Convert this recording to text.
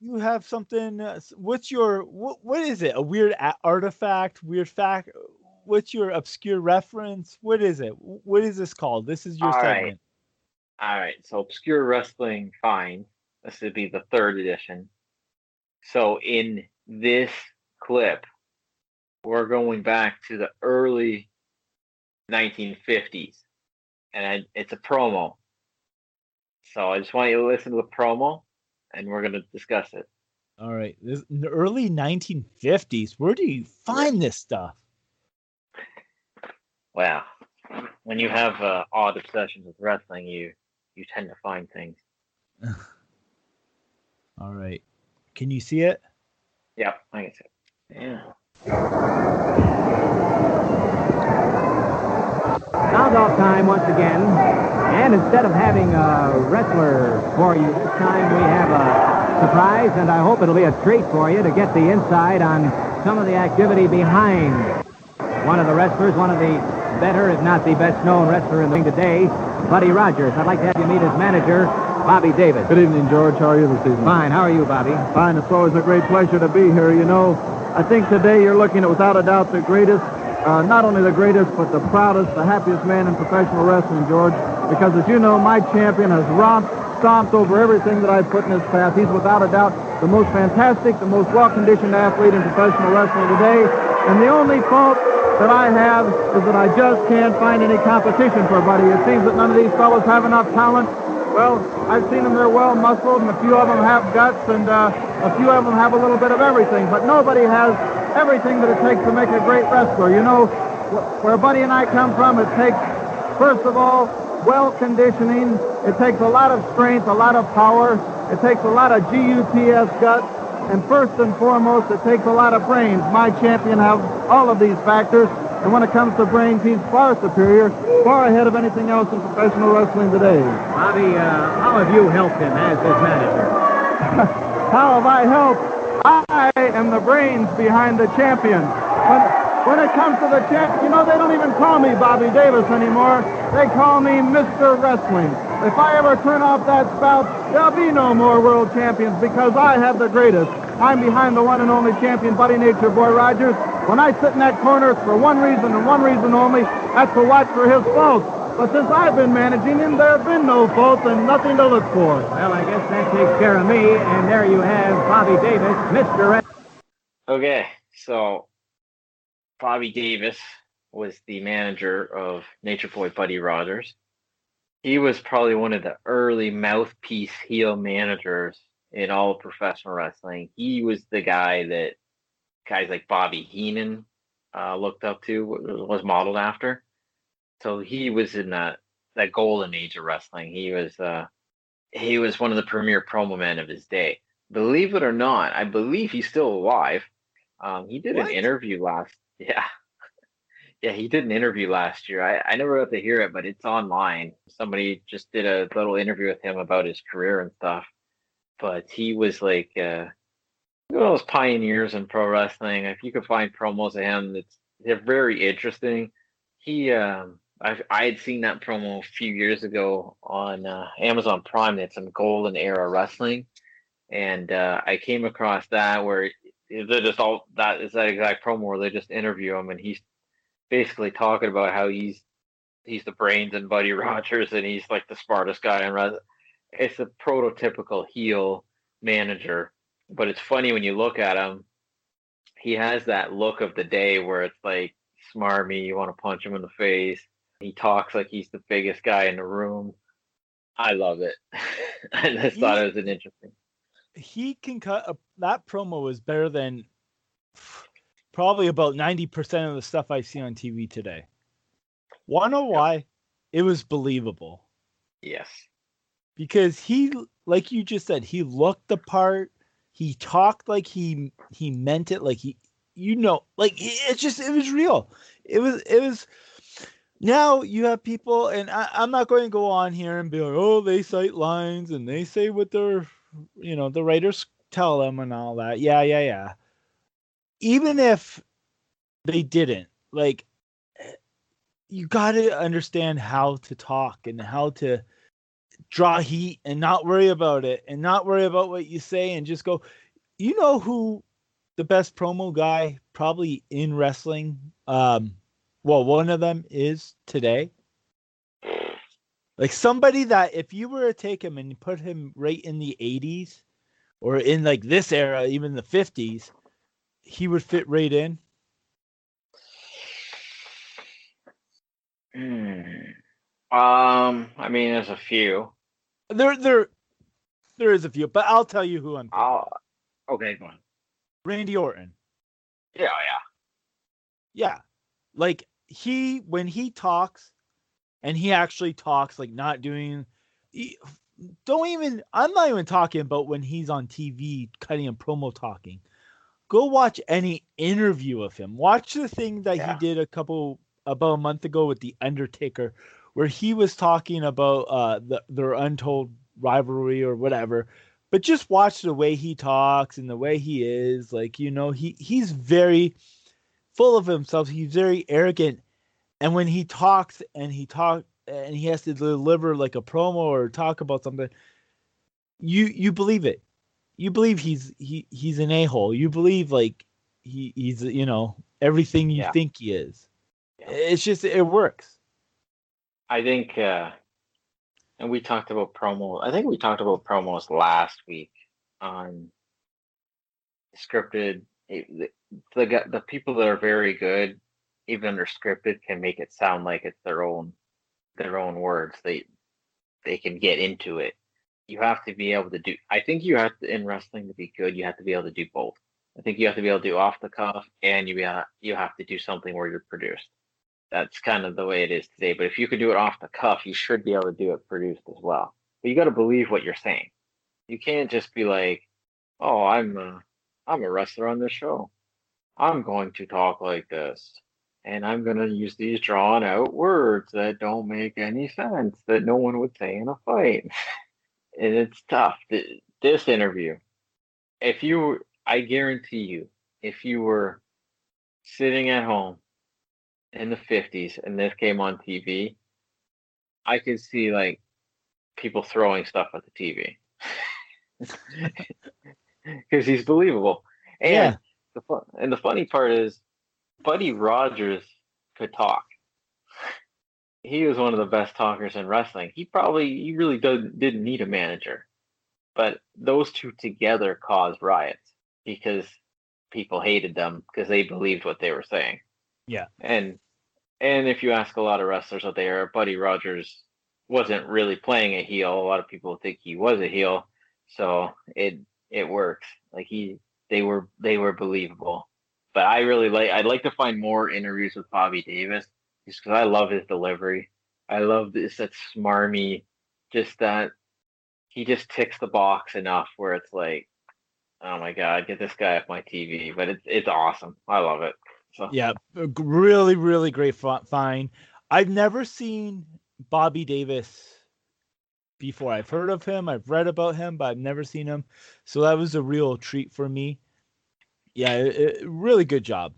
you have something. What's your what is it? A weird artifact, weird fact. What's your obscure reference? What is it? What is this called? This is your All right, segment. all right. So obscure wrestling finds. This would be the third edition. So in this clip, we're going back to the early 1950s, and it's a promo. So I just want you to listen to the promo, and we're gonna discuss it. All right, this in the early 1950s. Where do you Yeah. find this stuff? Wow. When you have odd obsessions with wrestling, you tend to find things. All right, can you see it? Yep, I can see it. Yeah. Count-off time once again. And instead of having a wrestler for you this time, we have a surprise, and I hope it'll be a treat for you to get the inside on some of the activity behind one of the wrestlers, one of the better, if not the best-known wrestler in the ring today, Buddy Rogers. I'd like to have you meet his manager, Bobby Davis. Good evening, George. How are you this evening? Fine. How are you, Bobby? Fine. It's always a great pleasure to be here. You know, I think today you're looking at, without a doubt, the greatest, not only the greatest, but the proudest, the happiest man in professional wrestling, George. Because, as you know, my champion has stomped over everything that I've put in his path. He's, without a doubt, the most fantastic, the most well-conditioned athlete in professional wrestling today. And the only fault that I have is that I just can't find any competition for Buddy. It seems that none of these fellows have enough talent. Well, I've seen them, they're well muscled, and a few of them have guts, and a few of them have a little bit of everything, but nobody has everything that it takes to make a great wrestler. You know, where Buddy and I come from, it takes, first of all, well conditioning. It takes a lot of strength, a lot of power. It takes a lot of GUTS guts, and first and foremost, it takes a lot of brains. My champion has all of these factors. And when it comes to brains, he's far superior, far ahead of anything else in professional wrestling today. Bobby, how have you helped him as his manager? How have I helped? I am the brains behind the champion. When it comes to the champion, you know, they don't even call me Bobby Davis anymore. They call me Mr. Wrestling. If I ever turn off that spout, there'll be no more world champions because I have the greatest. I'm behind the one and only champion, Buddy Nature Boy Rogers. When I sit in that corner, it's for one reason and one reason only. That's to watch for his faults. But since I've been managing him, there have been no faults and nothing to look for. Well, I guess that takes care of me. And there you have Bobby Davis, Mr. Okay, so Bobby Davis was the manager of Nature Boy Buddy Rogers. He was probably one of the early mouthpiece heel managers in all of professional wrestling. He was the guy that guys like Bobby Heenan looked up to, was modeled after. So he was in that golden age of wrestling. He was one of the premier promo men of his day. Believe it or not, I believe he's still alive. He did an interview he did an interview last year. I never got to hear it, but it's online. Somebody just did a little interview with him about his career and stuff. But he was like one of those pioneers in pro wrestling. If you could find promos of him, they're very interesting. I had seen that promo a few years ago on Amazon Prime. They had some golden era wrestling, and I came across that where they're just all that is that exact promo where they just interview him, and he's basically talking about how he's the brains in Buddy Rogers, and he's like the smartest guy in wrestling. It's a prototypical heel manager. But it's funny when you look at him, he has that look of the day where it's like smarmy, you want to punch him in the face. He talks like he's the biggest guy in the room. I love it. I just thought it was an interesting. He can cut that promo was better than probably about 90% of the stuff I see on TV today. Wanna know why? It was believable. Yes. Because he, like you just said, he looked the part. He talked like he meant it, like it was real. It was. Now you have people, and I'm not going to go on here and be like, oh, they cite lines and they say what their, the writers tell them and all that. Yeah. Even if they didn't, like, you got to understand how to talk and how to draw heat and not worry about it and not worry about what you say and just go. You know who the best promo guy probably in wrestling? Well, one of them is today. Like somebody that if you were to take him and put him right in the 80s or in like this era, even the 50s, he would fit right in. I mean, there's a few. There is a few, but I'll tell you who I'm thinking. Okay, go on. Randy Orton. Yeah. Yeah. Like when he talks and he actually talks, like not doing, I'm not even talking about when he's on TV cutting and promo talking. Go watch any interview of him. Watch the thing that he did about a month ago with The Undertaker, where he was talking about their untold rivalry or whatever. But just watch the way he talks and the way he is. Like, you know, he's very full of himself. He's very arrogant. And when he talks and he has to deliver like a promo or talk about something, you believe it. You believe he's an a-hole. You believe like he's you know everything you think he is. Yeah. It's just it works. I think, and we talked about promo. I think we talked about promos last week on scripted. The people that are very good, even under scripted, can make it sound like it's their own words. They can get into it. You have to be able to do. I think you have to, in wrestling, to be good. You have to be able to do both. I think you have to be able to do off the cuff, and you have to do something where you're produced. That's kind of the way it is today. But if you could do it off the cuff, you should be able to do it produced as well. But you got to believe what you're saying. You can't just be like, "Oh, I'm a wrestler on this show. I'm going to talk like this, and I'm going to use these drawn out words that don't make any sense that no one would say in a fight." And it's tough. This interview, I guarantee you, if you were sitting at home in the 50s and this came on TV, I could see like people throwing stuff at the TV because he's believable. And the funny part is, Buddy Rogers could talk. He was one of the best talkers in wrestling. He really didn't need a manager, but those two together caused riots because people hated them because they believed what they were saying. Yeah. And if you ask a lot of wrestlers out there, Buddy Rogers wasn't really playing a heel. A lot of people think he was a heel, so it works. Like they were believable. But I'd like to find more interviews with Bobby Davis. Just because I love his delivery. I love that smarmy, just that he just ticks the box enough where it's like, oh my God, get this guy off my TV. But it's awesome. I love it. So. Yeah, really, really great find. I've never seen Bobby Davis before. I've heard of him. I've read about him, but I've never seen him. So that was a real treat for me. Yeah, really good job.